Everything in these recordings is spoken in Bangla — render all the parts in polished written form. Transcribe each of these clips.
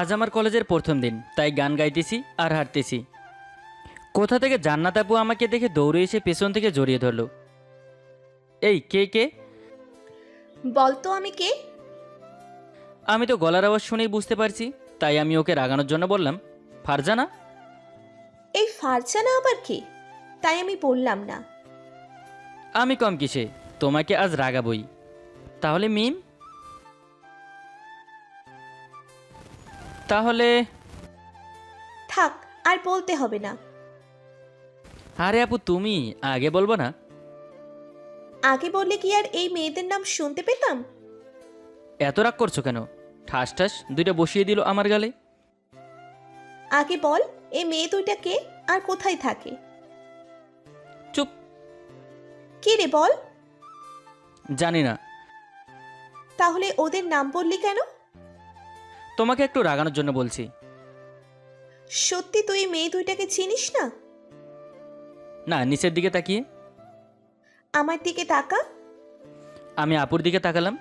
আজ আমার কলেজের প্রথম দিন, তাই গান গাইতেছি আর হাঁটতেছি। কোথা থেকে জান্নাত আপু আমাকে দেখে দৌড়ে এসে পেছন থেকে জড়িয়ে ধরলো। এই কে কে? বলতো আমি কে? আমি তো গলার আওয়াজ শুনেই বুঝতে পারছি, তাই আমি ওকে রাগানোর জন্য বললাম, ফারজানা। এই ফারজানা আবার কে? তাই আমি বললাম না। আমি কম কিসে, তোমাকে আজ রাগাবই। তাহলে মিম? তাহলে থাক, আর বলতে হবে না। আরে আপু তুমি আগে বলবো না? আগে বললে কি আর এই মেয়েদের নাম শুনতে পেতাম? এত রাগ করছো কেন? ঠাস ঠাস দুইটা বসিয়ে দিল আমার গালে। আগে বল, এই মেয়ে দুইটা কে আর কোথায় থাকে? চুপ। কে রে বল। জানি না। তাহলে ওদের নাম বললি কেন? তোমাকে একটু রাগানোর জন্য বলছি। সত্যি তুই এই মেয়ে দুইটাকে চিনিস না? না, নিচের দিকে তাকিয়ে। আমার দিকে তাকা। আমি আপুর দিকে তাকালাম।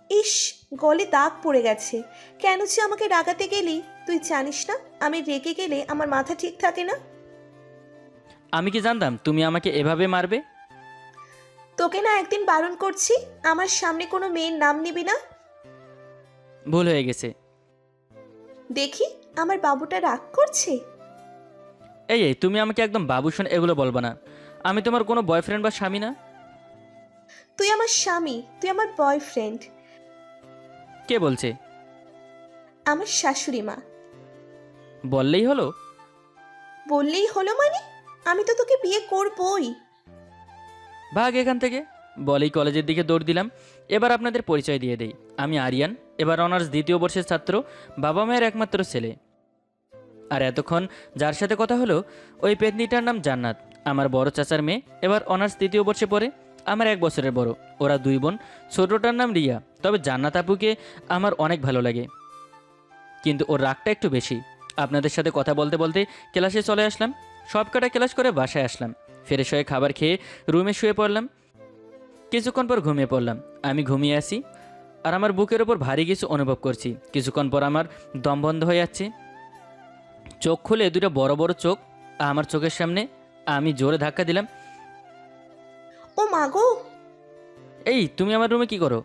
ইস, গলে দাগ পড়ে গেছে। কেন যে আমাকে রাগাতে গেলি? তুই জানিস না আমি রেগে গেলে আমার মাথা ঠিক থাকে না। আমি কি জানতাম তুমি আমাকে এভাবে মারবে? তোকে না একদিন বারণ করছি, আমার সামনে কোনো মেয়ের নাম নিবি না। ভুল হয়ে গেছে। দেখি আমার বাবুটা রাগ করছে। এই এই তুমি আমাকে একদম বাবুসন এগুলো বলবা না। আমি তোমার কোনো বয়ফ্রেন্ড বা স্বামী না। তুই আমার স্বামী, তুই আমার বয়ফ্রেন্ড। কে বলছে? আমার শাশুড়ি মা। বললেই হলো? বললেই হলো মানে? আমি তো তোকে বিয়ে করবই। ভাগ এখান থেকে। বলেই কলেজের দিকে দৌড় দিলাম। এবার আপনাদের পরিচয় দিয়ে দেই। আমি আরিয়ান, এবার অনার্স দ্বিতীয় বর্ষের ছাত্র, বাবা মায়ের একমাত্র ছেলে। আর এতক্ষণ যার সাথে কথা হলো ওই পেতনিটার নাম জান্নাত, আমার বড় চাচার মেয়ে, এবার অনার্স তৃতীয় বর্ষে পড়ে। আমার 1 বছরের বড়। ওরা 2 বোন। ছোটটার নাম রিয়া। তবে জান্নাত আপুকে আমার অনেক ভালো লাগে, কিন্তু ওর রাগটা একটু বেশি। আপনাদের সাথে কথা বলতে বলতে ক্লাসে চলে আসলাম। সব কটা ক্লাস করে বাসায় আসলাম। ফ্রেশ হয়ে খাবার খেয়ে রুমে শুয়ে পড়লাম। কিছুক্ষণ পর ঘুমিয়ে পড়লাম। আমি ঘুমিয়ে আসি আর আমার বুকের ওপর ভারী কিছু অনুভব করছি। কিছুক্ষণ পর আমার দম বন্ধ হয়ে যাচ্ছে। চোখ খুলে দুটো বড় বড় চোখ আমার চোখের সামনে। আমি জোরে ধাক্কা দিলাম। ও মা গো! এই তুমি আমার রুমে কি করো?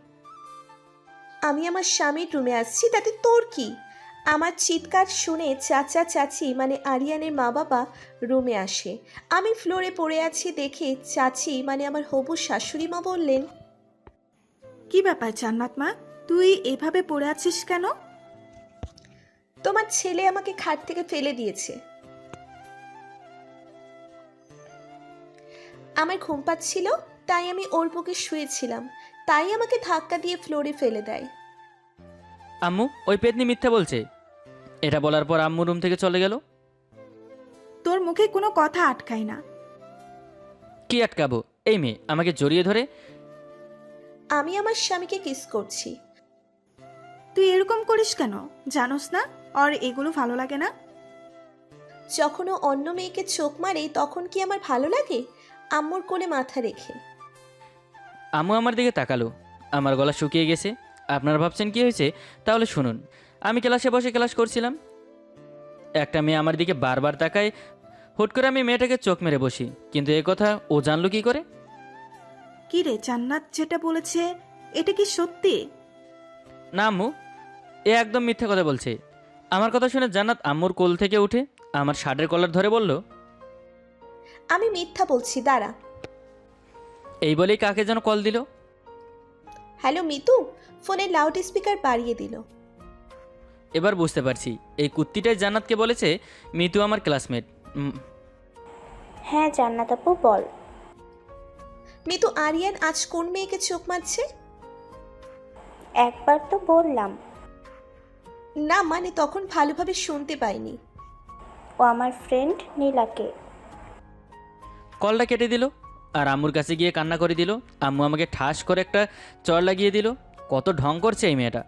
আমি আমার স্বামীর রুমে আসছি, তাতে তোর কি? আমার চিৎকার শুনে চাচা চাচি মানে আরিয়ানের মা বাবা রুমে আসে। আমি ফ্লোরে পড়ে আছি দেখে চাচি মানে আমার হবু শাশুড়ি মা বললেন, কি ব্যাপার জান্নাত মা, তুই এভাবে পড়ে আছিস কেন? তোমার ছেলে আমাকে খাট থেকে ফেলে দিয়েছে। আমার ঘুম পাচ্ছিল, তাই আমি ওর বুকে শুয়েছিলাম, তাই আমাকে ধাক্কা দিয়ে ফ্লোরে ফেলে দেয়। আম্মু, ওই পেতনি মিথ্যা বলছে। এটা বলার পর আম্মু রুম থেকে চলে গেল। তোর মুখে কোনো কথা আটকায় না। কি আটকাবো? এই মেয়ে আমাকে জড়িয়ে ধরে। আমি আমার স্বামীকে কিস করছি। তুই এরকম করিস কেন? জানোস না আর এগুলো ভালো লাগে না? যখন ও অন্য মেয়েকে চোখ মারে তখন কি আমার ভালো লাগে? আম্মুর কোলে মাথা রেখে। আম্মু আমার দিকে তাকালো। আমার গলা শুকিয়ে গেছে। আপনারা ভাবছেন কি হয়েছে? তাহলে শুনুন। আমি ক্লাসে বসে ক্লাস করছিলাম। একটা মেয়ে আমার দিকে বারবার তাকায়। হুট করে আমি মেয়েটাকে চোখ মেরে বসি, কিন্তু এ কথা ও জানলো কি করে? কি রে, জান্নাত যেটা বলেছে এটা কি সত্যি? না আম্মু, এ একদম মিথ্যা কথা বলছে। আমার কথা শুনে জান্নাত আম্মুর কোল থেকে উঠে আমার শার্টের কলার ধরে বলল, আমি মিথ্যা বলছি, দাঁড়া। এই বলেই কাকে যেন কল দিল। হ্যালো মিতু। ফোনের লাউড স্পিকার বাড়িয়ে দিল। এবার বুঝতে পারছি এই কুত্তিটাই জান্নাতকে বলেছে মিতু আমার ক্লাসমেট। হ্যাঁ জান্নাত আপু বল। মিতু, আরিয়ান আজ কোন মেয়েকে চোখ মারছে? একবার তো বললাম। না মানে তখন ভালোভাবে শুনতে পাইনি। ও আমার ফ্রেন্ড নীলাকে। কলটা কেটে দিল আর আম্মুর কাছে গিয়ে কান্না করে দিল। আম্মু আমাকে ঠাস করে একটা চড় লাগিয়ে দিল। কত ঢং করছে এই মেয়েটা।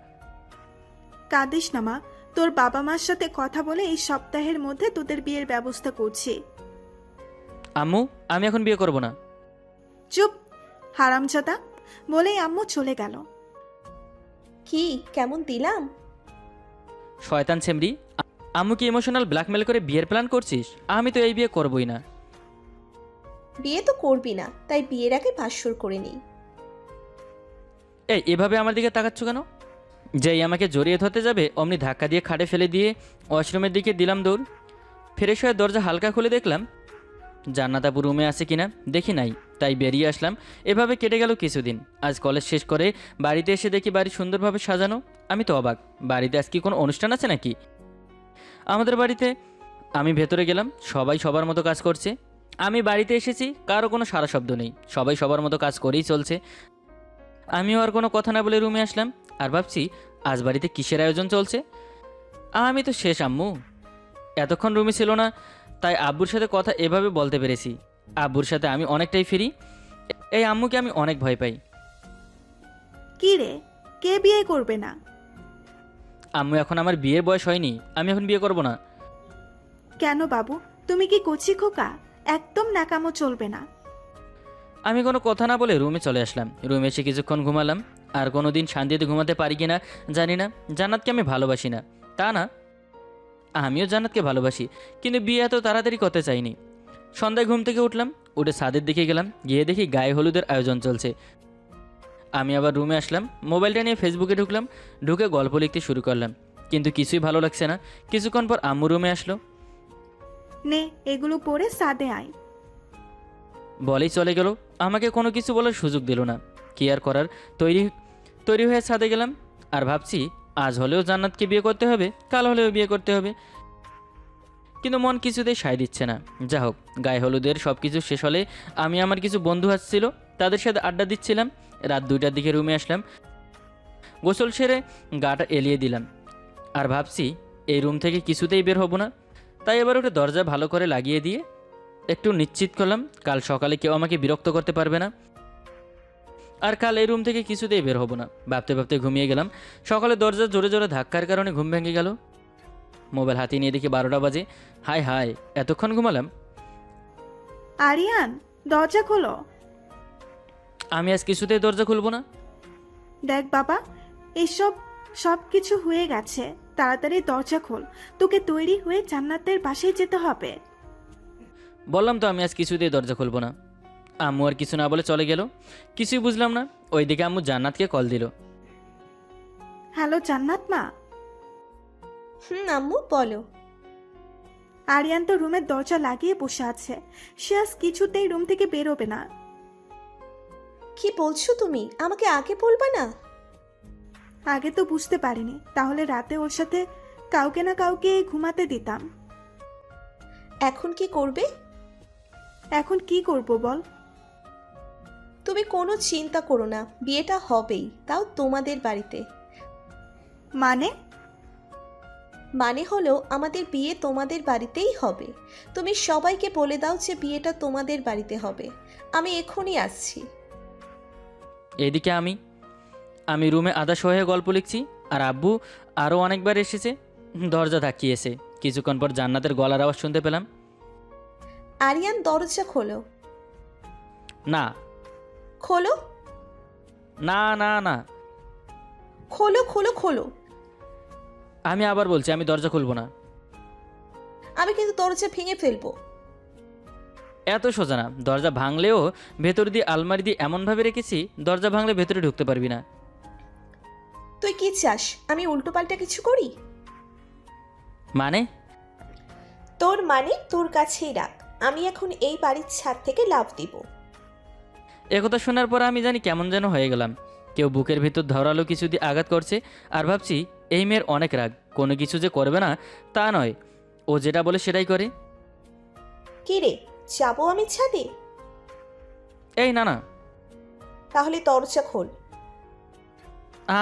কাঁদিস না মা, তোর বাবা মার সাথে কথা বলে এই সপ্তাহের মধ্যে তোদের বিয়ের ব্যবস্থা করছি। আম্মু, আমি এখন বিয়ে করব না। চুপ, হারামজাদা! বলেই আম্মু চলে গেল। কি কেমন দিলাম? শয়তান ছেমরি, আম্মুকে ইমোশনাল ব্ল্যাকমেল করে বিয়ের প্ল্যান করছিস? আমি তো এই বিয়ে করবই না। বিয়ে তো করবি না, তাই বিয়ের আগে বাসর করে নিই। এই এভাবে আমার দিকে তাকাচ্ছ কেন? যেই আমাকে জড়িয়ে ধরতে যাবে অমনি ধাক্কা দিয়ে খাটে ফেলে দিয়ে ওয়াশরুমের দিকে দিলাম দৌড়। ফ্রেশ হয়ে দরজা হালকা খুলে দেখলাম জান্নাত আপু রুমে আছে কিনা, দেখি নাই, তাই বেরিয়ে আসলাম। এভাবে কেটে গেল কিছুদিন। আজ কলেজ শেষ করে বাড়িতে এসে দেখি বাড়ি সুন্দরভাবে সাজানো। আমি তো অবাক, বাড়িতে আজ কি কোনো অনুষ্ঠান আছে নাকি? আমাদের বাড়িতে আমি ভেতরে গেলাম, সবাই সবার মতো কাজ করছে। আমি বাড়িতে এসেছি, কারো কোনো সারা শব্দ নেই, সবাই সবার মতো কাজ করেই চলছে। আমিও আর কোনো কথা না বলে রুমে আসলাম আর ভাবছি আজ বাড়িতে কিসের আয়োজন চলছে। আমি তো শেষ আম্মু। এতক্ষণ রুমে ছিল না, তাই আব্বুর সাথে কথা এভাবে বলতে পেরেছি। আব্বুর সাথে আমি অনেকটাই ফ্রি। এই আম্মুকে আমি অনেক ভয় পাই। কি রে, কে বিয়ে করবে না? আম্মু এখন আমার বিয়ের বয়স হয়নি, আমি এখন বিয়ে করব না। কেন বাবু, তুমি কি কচি খোকা? একদম ন্যাকামো চলবে না। আমি কোনো কথা না বলে রুমে চলে আসলাম। রুমে এসে কিছুক্ষণ ঘুমালাম। আর কোনো দিন শান্তিতে ঘুমাতে পারি কি না জানি না। জান্নাতকে আমি ভালোবাসি না তা না, আমিও জান্নাতকে ভালোবাসি, কিন্তু বিয়ে এত তাড়াতাড়ি করতে চাইনি। সন্ধ্যায় ঘুম থেকে উঠলাম, উঠে ছাদের দিকে গেলাম, গিয়ে দেখি গায়ে হলুদের আয়োজন চলছে। আমি আবার রুমে আসলাম, মোবাইলটা নিয়ে ফেসবুকে ঢুকলাম, ঢুকে গল্প লিখতে শুরু করলাম। কিন্তু কিছুই ভালো লাগছে না। কিছুক্ষণ পর আম্মু রুমে আসলো, নে এগুলো পরে সাদে আয়। বলেই চলে গেল, আমাকে কোনো কিছু বলার সুযোগ দিল না। কি আর করার, তৈরি তৈরি হয়ে ছাদে গেলাম। আর ভাবছি আজ হলেও জান্নাতকে বিয়ে করতে হবে, কাল হলেও বিয়ে করতে হবে। কিন্তু মন কিছুতেই সায় দিচ্ছে না। যা হোক, গায়ে হলুদের সব কিছু শেষ হলে আমি আমার কিছু বন্ধু আসছিল, তাদের সাথে আড্ডা দিচ্ছিলাম। রাত 2টার দিকে রুমে আসলাম, গোসল সেরে গাটা এলিয়ে দিলাম। আর ভাবছি এই রুম থেকে কিছুতেই বের হব না। তাই এবার ওটা দরজা ভালো করে লাগিয়ে দিয়ে একটু নিশ্চিত করলাম কাল সকালে কেউ আমাকে বিরক্ত করতে পারবে না। আর কাল এই রুম থেকে কিছুতেই বের হব না। ভাবতে ভাবতে ঘুমিয়ে গেলাম। সকালে দরজা জোরে জোরে ধাক্কার কারণে ঘুম ভেঙে গেল। মোবাইল হাতে নিয়ে দেখি 12টা বাজে। হায় হায়, এতক্ষণ ঘুমালাম। আরিয়ান, দরজা খোলো। আমি আজ কিছুতেই দরজা খুলব না। দেখ বাবা, এসব সব কিছু হয়ে গেছে, তাড়াতাড়ি দরজা খোল। তোকে তৈরি হয়ে জান্নাতের বাসায় যেতে হবে। বললাম তো আমি আজ কিছুতেই দরজা খুলব না। আম্মু আর কিছু না বলে চলে গেল। কিছুই বুঝলাম না। ওইদিকে আম্মু জান্নাতকে কল দিল। হ্যালো জান্নাত মা। আম্মু বলো। আরিয়ান তো রুমের দরজা লাগিয়ে বসে আছে, সে আজ কিছুতেই রুম থেকে বেরোবে না। কি বলছো তুমি? আমাকে আগে বলবা না? আগে তো বুঝতে পারিনি, তাহলে রাতে ওর সাথে কাউকে না কাউকে ঘুমাতে দিতাম। এখন কি করবে? এখন কি করব বল? তুমি কোনো চিন্তা করো না, বিয়েটা হবেই, তাও তোমাদের বাড়িতে। মানে? মানে হলো আমাদের বিয়ে তোমাদের বাড়িতেই হবে। তুমি সবাইকে বলে দাও যে বিয়েটা তোমাদের বাড়িতে হবে। আমি এখনই আসছি। এদিকে আমি রুমে আধা হয়ে গল্প লিখছি। আর আব্বু আরও অনেকবার এসেছে। দরজা ধাক্কিয়েছে। কিছুক্ষণ পর জান্নাতের গলার আওয়াজ শুনতে পেলাম। আরিয়ান, দরজা খোলো। না খোলো না না না, খোলো খোলো খোলো। আমি আবার বলছি আমি দরজা খুলব না। আমি কিন্তু দরজা ভেঙে ফেলবো। এত সোজা না, দরজা ভাঙলেও ভেতর দিয়ে আলমারি দিয়ে এমনভাবে রেখেছি দরজা ভাঙলে ভেতরে ঢুকতে পারবি না। তুই কি চাস আমি উল্টোপাল্টা কিছু করি? মানে? তোর মানে তোর কাছেই রাখ। আমি এখন এই বাড়ির ছাদ থেকে লাফ দিব। একথা শোনার পর আমি জানি কেমন যেন হয়ে গেলাম। কেউ বুকের ভিতর ধরালো কিছু দিয়ে আঘাত করছে। আর ভাবছি এই মেয়ের অনেক রাগ, কোনো কিছু যে করবে না তা নয়, ও যেটা বলে সেটাই করে। কি রে, যাবো আমি ছাদে? এই না না, তাহলে দরজা খোল।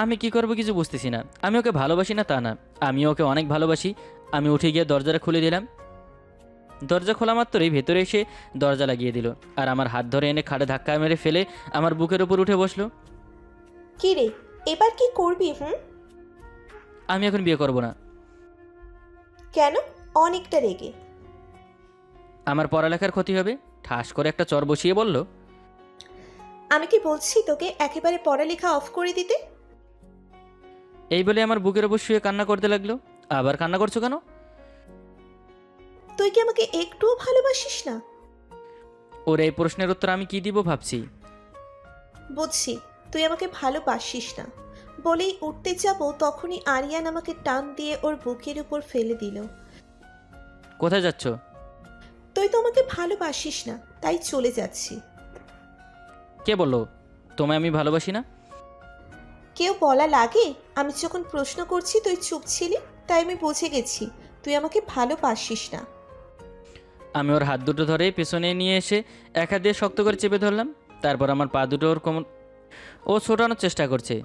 আমি কি করব কিছু বুঝতেছি না। আমি ওকে ভালোবাসি না তা না, আমি ওকে অনেক ভালোবাসি। আমি উঠে গিয়ে দরজাটা খুলে দিলাম। দরজা খোলা মাত্রই ভেতরে এসে দরজা লাগিয়ে দিল। আর আমার হাত ধরে এনে খাটে ধাক্কা মেরে ফেলে আমার বুকের উপর উঠে বসলো। কি রে, এবার কি করবি? আমি এখন বিয়ে করব না। কেন? অনেকটা রেগে? আমার পড়ালেখার ক্ষতি হবে। ঠাস করে একটা চর বসিয়ে বলল, আমি কি বলছি তোকে একেবারে পড়ালেখা অফ করে দিতে? এই বলে আমার বুকের উপর শুয়ে কান্না করতে লাগলো। আবার কান্না করছো কেন? তুই কি আমাকে একটুও ভালোবাসিস না? ওর এই প্রশ্নের উত্তর আমি কি দিব ভাবছি। বুঝছি তুই আমাকে ভালোবাসিস না। বলেই উঠতে যাব তখনই আরিয়ান আমাকে টান দিয়ে ওর বুকের উপর ফেলে দিল। কোথায় যাচ্ছ? তুই তো আমাকে ভালোবাসিস না, তাই চলে যাচ্ছি। কে বললো তোমায় আমি ভালোবাসি না? কেউ বলা লাগে? আমি যখন প্রশ্ন করছি তুই চুপ ছিলি, তাই আমি বুঝে গেছি তুই আমাকে ভালোবাসিস না। আমি ওর হাত দুটো ধরে পেছনে নিয়ে এসে এক হাত দিয়ে শক্ত করে চেপে ধরলাম। তারপর আমার পা দুটো ওর কোমর ও ছোটানোর চেষ্টা করছে।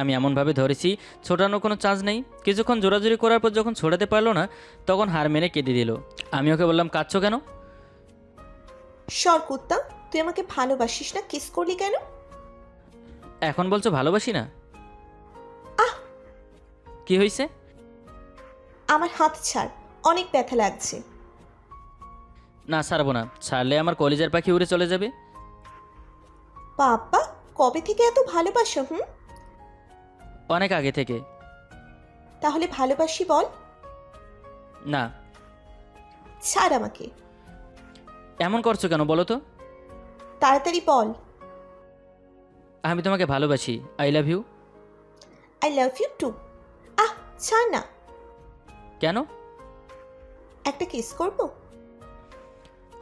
আমি এমনভাবে ধরেছি ছোটানোর কোনো চান্স নেই। কিছুক্ষণ জোরাজুরি করার পর যখন ছোটাতে পারলো না, তখন হার মেনে কেঁদে দিল। আমি ওকে বললাম, কাঁদছো কেন? সর কুত্তা, তুই আমাকে ভালোবাসিস না, কিস করলি কেন? এখন বলছো ভালোবাসি না? আহ! কি হয়েছে? আমার হাত ছাড়, অনেক ব্যথা লাগছে। না, ছাড়বো না। ছাড়লে আমার কলিজার পাখি উড়ে চলে যাবে। বাবা, কবে থেকে এত ভালোবাসো? অনেক আগে থেকে। তাহলে ভালোবাসি বল। না। ছাড় আমাকে। এমন করছো কেন বলো তো? তাড়াতাড়ি বল। আমি তোমাকে ভালোবাসি। I love you. I love you too. আহ, ছাড় না। কেন? একটা কিস করব?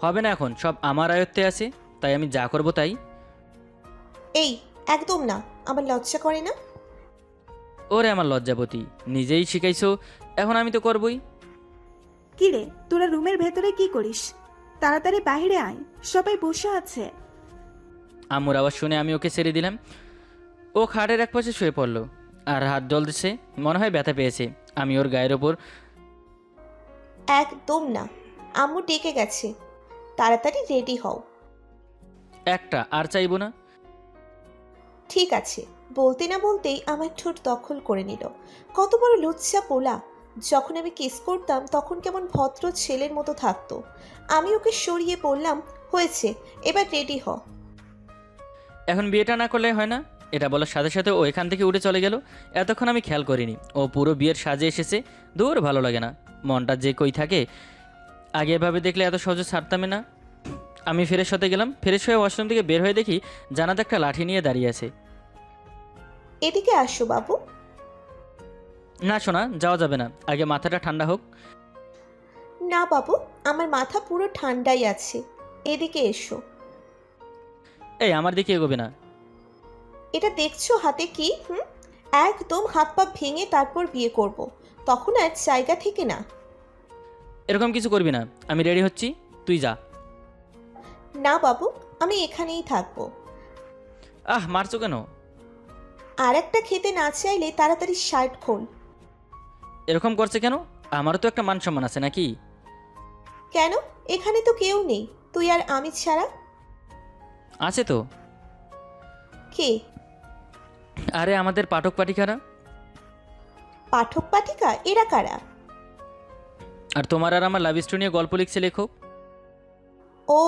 হবে না, এখন সব আমার আয়ত্তে আছে, তাই আমি যা করব তাই। এই, একদম না, আমার লজ্জা করে না? ওরে আমার লজ্জাপতি, নিজেই শিখাইছো, এখন আমি তো করবই। কিরে, তোরা রুমের ভেতরে কি করিস? তাড়াতাড়ি বাইরে আয়, সবাই বসে আছে। আম্মুর আওয়াজ শুনে আমি ওকে ছেড়ে দিলাম। ও খাটের এক পাশে শুয়ে পড়লো আর হাত জ্বলতেছে, মনে হয় ব্যথা পেয়েছে। আমি ওর গায়ের ওপর একদম না, আম্মু ডেকে গেছে, তাড়াতাড়ি রেডি হও। একটা আর চাইবো না। ঠিক আছে, বলতে না বলতেই আমার ঠোঁট দখল করে নিল। কত বড় লুচ্চা পোলা! যখন আমি কিস করতাম তখন কেমন ভদ্র ছেলের মতো থাকতো। আমি ওকে সরিয়ে বললাম, হয়েছে, এবার রেডি হ। এখন বিয়েটা না করলে হয় না? এটা বলার সাথে সাথে ও এখান থেকে উঠে চলে গেল। এতক্ষণ আমি খেয়াল করিনি ও পুরো বিয়ের সাজে এসেছে। দূর, ভালো লাগে না, মনটা যে কই থাকে। আগে এভাবে দেখলে এত সহজে ছাড়তামই না। আমি ফ্রেশ হতে গেলাম। ফ্রেশ হয়ে ওয়াশরুম থেকে বের হয়ে দেখি জানাতে একটা লাঠি নিয়ে দাঁড়িয়ে আছে। এদিকে আসো বাবু। না শোনা, যাওয়া যাবে না, আগে মাথাটা ঠান্ডা হোক। না বাবু, আমার মাথা পুরো ঠান্ডাই আছে, এদিকে এসো। এই, আমার দিকে এগোবে না। এটা দেখছো হাতে কি? একদম হাত পা ভেঙে তারপর বিয়ে করব, তখন আর জায়গা থেকে না। এরকম কিছু করবি না, আমি রেডি হচ্ছি, তুই যা। না বাবু, আমি এখানেই থাকবো। মারছো কেন? আর একটা খেতে না চাইলে তাড়াতাড়ি শার্ট খোল। এরকম করছে কেন? আমারও তো একটা মান সম্মান আছে নাকি? কেন? এখানে তো কেউ নেই, তুই আর আমি ছাড়া। আছে তো। কে? আরে আমাদের পাঠক পাঠিকারা। পাঠক পাঠিকা? এরা কারা? আর তোমার আর আমার লাভ স্টোরি নিয়ে গল্প লিখছে লেখক। ও,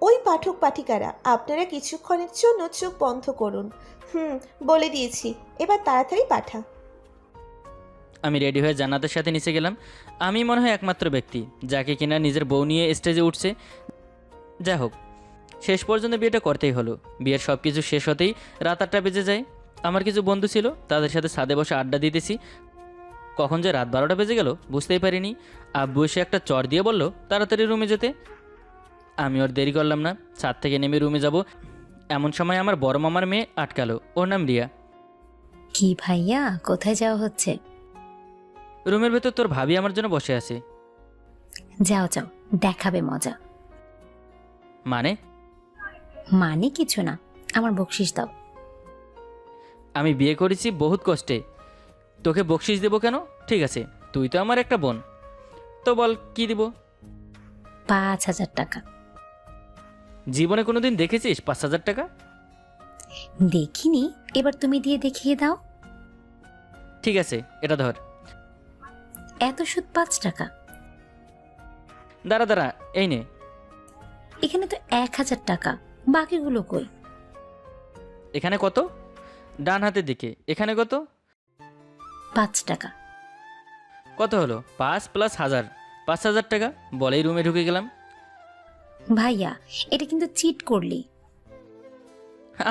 ওই পাঠক পাঠিকারা। আপনারা কিছুক্ষণের জন্য চোখ বন্ধ করুন। বলে দিয়েছি, এবার তাড়াতাড়ি পাঠা। আমি রেডি হয়ে জান্নাতের সাথে নিচে গেলাম। আমি মনে হয় একমাত্র ব্যক্তি যাকে কিনা নিজের বউ নিয়ে স্টেজে উঠছে। যাই হোক, শেষ পর্যন্ত বিয়েটা করতেই হলো। বিয়ের সব কিছু শেষ হতেই রাত 8টা বেজে যায়। আমার কিছু বন্ধু ছিল, তাদের সাথে ছাদে বসে আড্ডা দিতেছি। কখন যে রাত 12টা বেজে গেল বুঝতেই পারিনি। আব্বু এসে একটা চর দিয়ে বলল তাড়াতাড়ি রুমে যেতে। আমি ওর দেরি করলাম না, ছাদ থেকে নেমে রুমে যাব। এমন সময় আমার বড় মামার মেয়ে আটকালো। ওর নাম রিয়া। কি ভাইয়া, কোথায় যাওয়া হচ্ছে? রুমের ভেতর তোর ভাবি আমার জন্য বসে আছে। যাও যাও, দেখাবে মজা। মানে? মানে কিছু না, আমার বকশিস দাও। আমি বিয়ে করেছি বহুত কষ্টে, তোকে বকশিস দেবো কেন? ঠিক আছে, তুই তো আমার একটা বোন, তো বল কি দিব? 5,000 টাকা। জীবনে কোনোদিন দেখেছিস 5,000 টাকা? দেখিনি, এবার তুমি দিয়ে দেখিয়ে দাও। ঠিক আছে, এটা ধর। এত সুদ 5 টাকা? দাঁড়া দাঁড়া, এই নে। এখানে তো 1,000 টাকা, বাকিগুলো কই? এখানে কত? ডান হাতের দিকে। এখানে কত? 5 টাকা। কত হলো? 5 প্লাস 1000, 5000 টাকা বলেই রুমে ঢুকে গেলাম। ভাইয়া, এটা কিন্তু চিট করলি।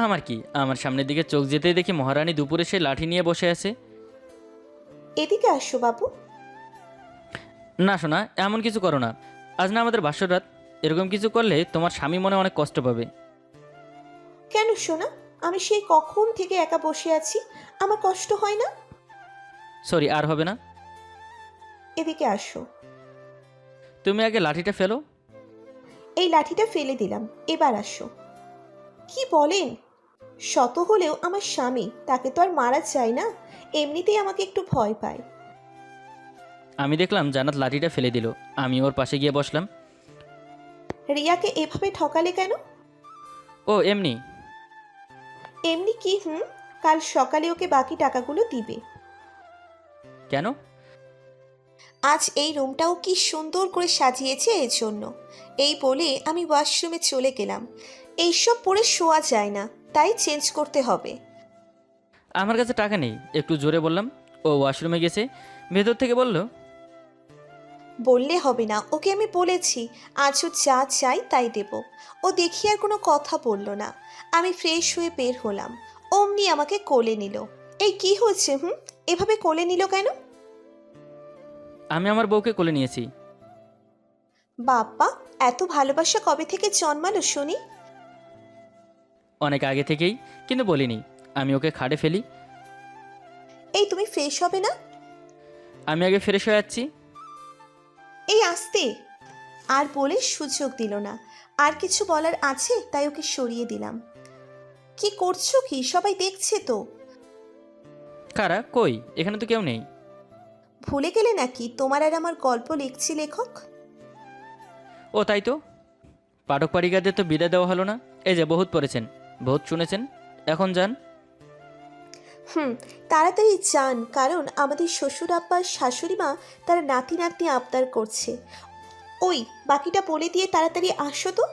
আমার কি, আমার সামনের দিকে চোখ যেতেই দেখি মহারানী দুপুরে সেই লাঠি নিয়ে বসে আছে। এদিকে আসো বাবু। না শোনা, এমন কিছু করো না। আজ না আমাদের বাসর রাত, এরকম কিছু করলে তোমার স্বামী মনে অনেক কষ্ট পাবে। কেন সোনা? আমি সেই কখন থেকে একা বসে আছি, আমার কষ্ট হয় না? সরি, আর হবে না। এদিকে আসো। তুমি আগে লাঠিটা ফেলো। এই লাঠিটা ফেলে দিলাম, এবার আসো। কি বলেন? শত হলেও আমার স্বামী, তাকে তো আর মারা যায় না, এমনিতেই আমাকে একটু ভয় পায়। আমি দেখলাম জান্নাত লাঠিটা ফেলে দিল, আমি ওর পাশে গিয়ে বসলাম। রিয়াকে এভাবে ঠকালে কেন? ও এমনি। এমনি কি? কাল সকালে ওকে বাকি টাকাগুলো দিবে। কেন? আজ এই রুমটাও কি সুন্দর করে সাজিয়েছে এর জন্য। এই বলে আমি ওয়াশরুমে চলে গেলাম। এইসব পরে শোয়া যায় না, তাই চেঞ্জ করতে হবে। আমার কাছে টাকা নেই, একটু জোরে বললাম। ও ওয়াশরুমে গেছে, ভেতর থেকে বলল, বললে হবে না, ওকে আমি বলেছি আজও যা চাই তাই দেব। ও দেখি আর কোনো কথা বলল না। আমি ফ্রেশ হয়ে বের হলাম, অমনি আমাকে কোলে নিল। এই কি হয়েছে? এভাবে কোলে নিল কেন? আমি আমার বউকে কোলে নিয়েছি। বাপ্পা, এত ভালোবাসা কবে থেকে জন্মালো শুনি? অনেক আগে থেকেই, কিন্তু বলিনি। আমি ওকে খাটে ফেলি। এই তুমি ফ্রেশ হবে না? আমি আগে ফ্রেশ হয়ে যাচ্ছি। এই আসতে। আর বলে সুযোগ দিল না। আর কিছু বলার আছে তাই ওকে সরিয়ে দিলাম। কি করছো কি? সবাই দেখছে তো। কারা? কই, এখানে তো কেউ নেই। ভুলে গেলে নাকি তোমার আর আমার গল্প লিখছি লেখক? ও তাই তো, পাঠক পাঠিকাদের তো বিদায় দেওয়া হলো না। এই যে বহুত পড়েছেন, বহুত শুনেছেন, এখন যান। তাড়াতাড়ি যান, কারণ আমাদের শ্বশুর আব্বা শাশুড়ি মা তারা নাতি নাতনি আবদার করছে। ওই বাকিটা বলে দিয়ে তাড়াতাড়ি আসো তো।